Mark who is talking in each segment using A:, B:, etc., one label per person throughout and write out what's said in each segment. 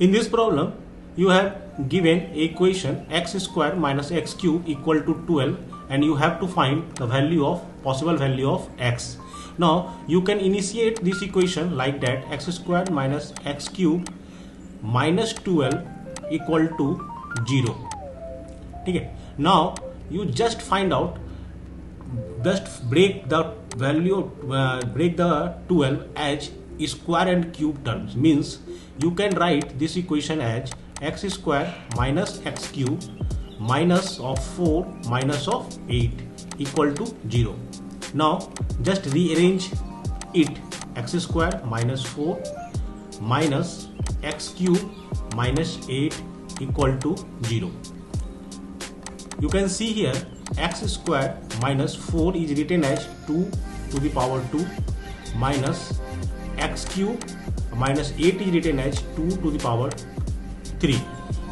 A: In this problem, you have given equation x square minus x cube equal to 12, and you have to find the value of possible value of x. Now you can initiate this equation like that: x square minus x cube minus 12 equal to 0. Okay. Now you just find out, just break the value, break the 12 as square and cube terms. Means you can write this equation as x square minus x cube minus of 4 minus of 8 equal to 0. Now just rearrange it: x square minus 4 minus x cube minus 8 equal to 0. You can see here x square minus 4 is written as 2 to the power 2 minus x cube minus 8 is written as 2 to the power 3,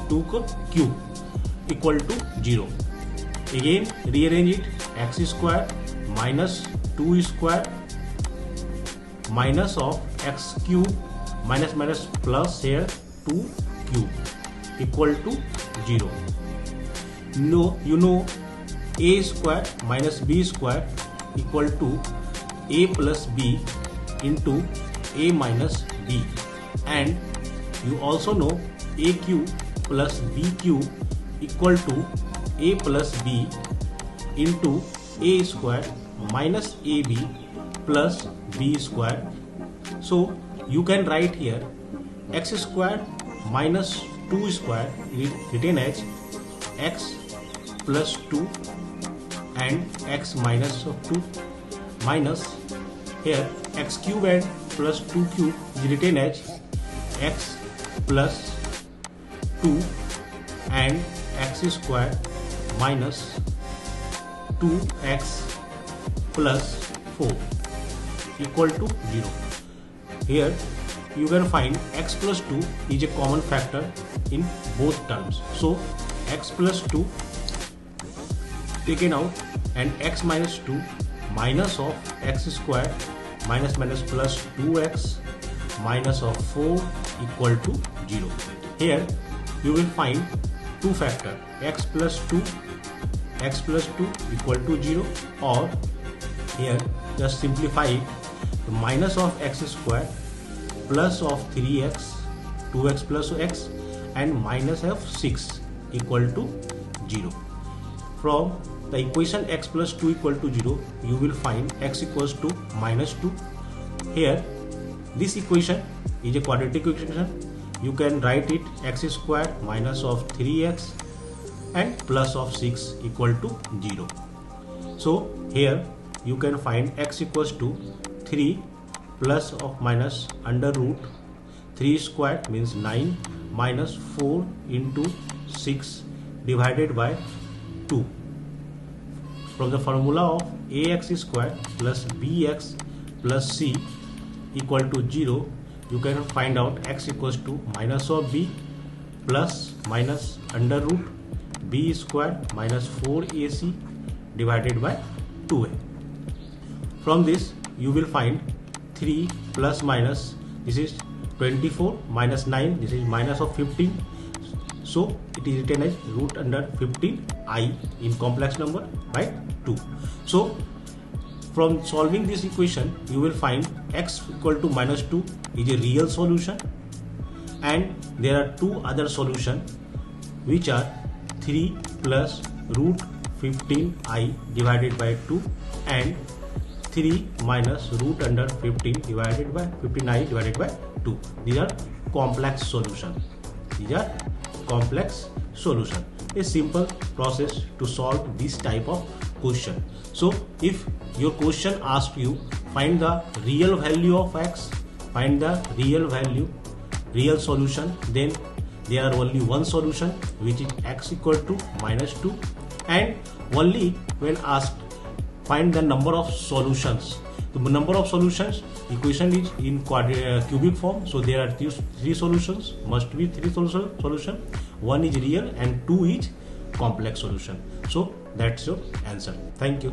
A: 2 cube equal to 0. Again rearrange it: x square minus 2 square minus of x cube minus minus plus here 2 cube equal to 0. No, you know a square minus b square equal to a plus b into a minus b, and you also know a cube plus b cube equal to a plus b into a square minus ab plus b square. So you can write here x square minus 2 square written as x plus 2 and x minus of 2 minus here x cube and plus 2 cube is written as x plus 2 and x square minus 2x plus 4 equal to 0. Here you can find x plus 2 is a common factor in both terms. So x plus 2 taken out and x minus 2 minus of x square minus minus plus 2x minus of 4 equal to 0. Here you will find two factor: x plus 2 equal to 0, or here just simplify it: minus of x square plus of 3x 2x plus x and minus of 6 equal to 0. From the equation x plus 2 equal to 0, you will find x equals to minus 2. Here this equation is a quadratic equation. You can write it x square minus of 3x and plus of 6 equal to 0. So here you can find x equals to 3 plus of minus under root 3 square means 9 minus 4 into 6 divided by 2. From the formula of ax square plus bx plus c equal to 0, you can find out x equals to minus of b plus minus under root b square minus 4ac divided by 2a. From this you will find 3 plus minus, this is 24 minus 9, this is minus of 15. So it is written as root under 15i in complex number by 2. So from solving this equation, you will find x equal to minus 2 is a real solution, and there are two other solutions which are 3 plus root 15i divided by 2 and 3 minus root under 15 divided by 15i divided by 2. These are complex solutions. These are complex solution. A simple process to solve this type of question. So if your question asks you find the real value of x, find the real solution, then there are only one solution, which is x equal to minus 2, and only when asked find the number of solutions. The number of solutions equation is in cubic form, so there are three solutions, must be three solution. One is real and two is complex solution. So that's your answer. Thank you.